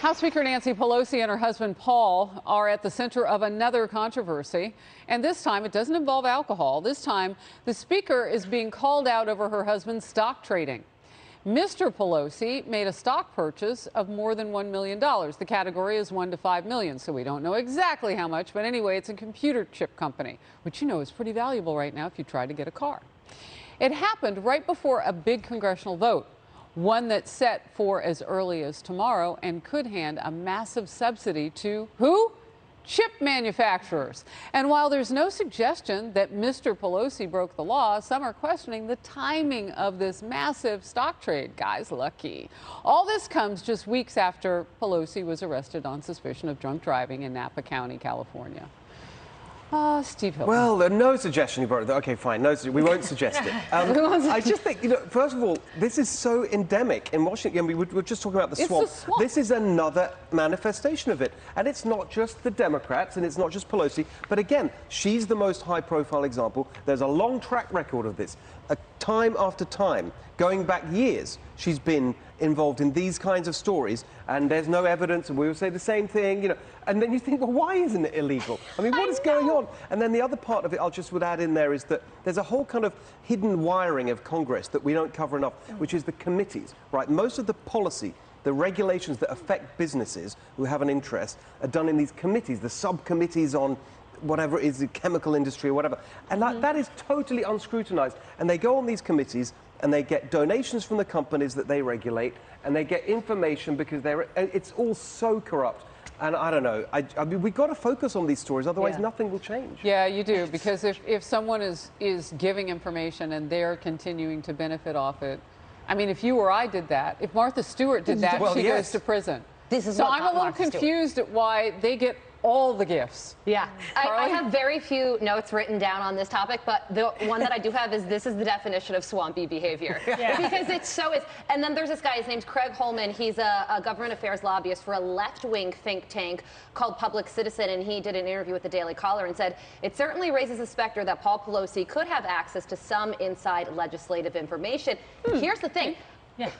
House Speaker Nancy Pelosi and her husband Paul are at the center of another controversy. And this time it doesn't involve alcohol. This time the speaker is being called out over her husband's stock trading. Mr. Pelosi made a stock purchase of more than $1 million. The category is $1 to $5 million, so we don't know exactly how much. But anyway, it's a computer chip company, which you know is pretty valuable right now if you try to get a car. It happened right before a big congressional vote, one that's set for as early as tomorrow and could hand a massive subsidy to who? Chip manufacturers. And while there's no suggestion that Mr. Pelosi broke the law, some are questioning the timing of this massive stock trade. Guys, lucky. All this comes just weeks after Pelosi was arrested on suspicion of drunk driving in Napa County, California. Steve Hill. Well, no suggestion you brought it. Okay, fine. No, we won't suggest it. I just think, first of all, this is so endemic in Washington. We were just talking about the swamp. This is another manifestation of it. And it's not just the Democrats and it's not just Pelosi. But again, she's the most high-profile example. There's a long track record of this. Time after time, going back years, she's been involved in these kinds of stories, and there's no evidence, and we will say the same thing, and then you think, well, why isn't it illegal? I mean, what is going on? And then the other part of it would add in there is that there's a whole kind of hidden wiring of Congress that we don't cover enough, which is the committees, right? Most of the policy, the regulations that affect businesses who have an interest are done in these committees, the subcommittees on whatever it is, the chemical industry or whatever. And that is totally unscrutinized. And they go on these committees and they get donations from the companies that they regulate, and they get information because it's all so corrupt. And I don't know. I mean, we've got to focus on these stories, otherwise nothing will change. Yeah, you do, because if someone is giving information and they're continuing to benefit off it, I mean, if you or I did that, if Martha Stewart did that, she goes to prison. So I'm a little confused at why they get all the gifts. Yeah. I have very few notes written down on this topic, but the one that I do have is this is the definition of swampy behavior. Because it's so is. And then there's this guy, his name's Craig Holman. He's a government affairs lobbyist for a left-wing think tank called Public Citizen, and he did an interview with the Daily Caller and said, it certainly raises the specter that Paul Pelosi could have access to some inside legislative information. Here's the thing.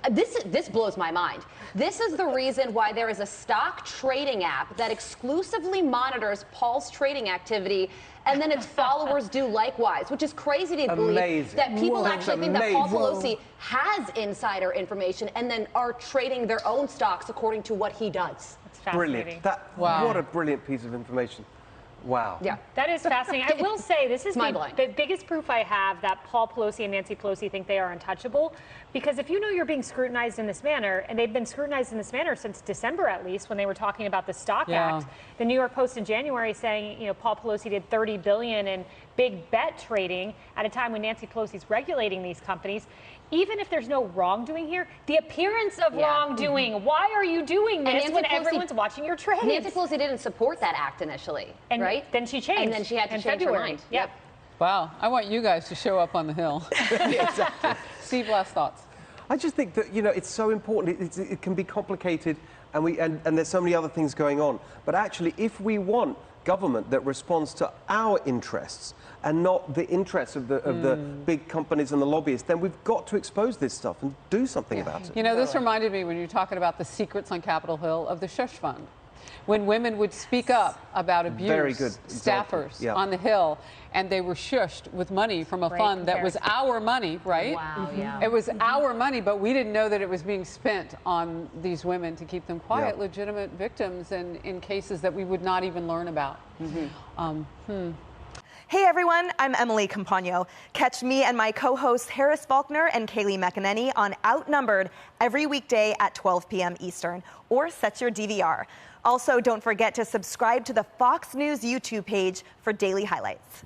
This blows my mind. This is the reason why there is a stock trading app that exclusively monitors Paul's trading activity, and then its followers do likewise, which is crazy to believe that people actually think that Paul Pelosi has insider information and then are trading their own stocks according to what he does. That's fascinating. Brilliant. What a brilliant piece of information. Wow. Yeah, that is fascinating. I will say this is the biggest proof I have that Paul Pelosi and Nancy Pelosi think they are untouchable. Because if you know you're being scrutinized in this manner, and they've been scrutinized in this manner since December at least, when they were talking about the Stock Act, the New York Post in January saying, Paul Pelosi did $30 billion in big bet trading at a time when Nancy Pelosi's regulating these companies. Even if there's no wrongdoing here, the appearance of wrongdoing. Why are you doing this when everyone's watching your trades? Nancy Pelosi didn't support that act initially, right? Then she changed. And then she had to change her mind. Yep. Wow, I want you guys to show up on the Hill. Exactly. Steve, last thoughts. I just think that, it's so important. It can be complicated, and there's so many other things going on. But actually, if we want government that responds to our interests and not the interests of the big companies and the lobbyists, then we've got to expose this stuff and do something about it. This reminded me, when you're talking about the secrets on Capitol Hill, of the Shush Fund. When women would speak up about abuse, staffers on the Hill, and they were shushed with money from a fund that was our money, right? Wow, It was our money, but we didn't know that it was being spent on these women to keep them quiet, legitimate victims, and in cases that we would not even learn about. Hey everyone, I'm Emily Campagno. Catch me and my co-hosts Harris Faulkner and Kaylee McEnany on Outnumbered every weekday at 12 p.m. Eastern, or set your DVR. Also, don't forget to subscribe to the Fox News YouTube page for daily highlights.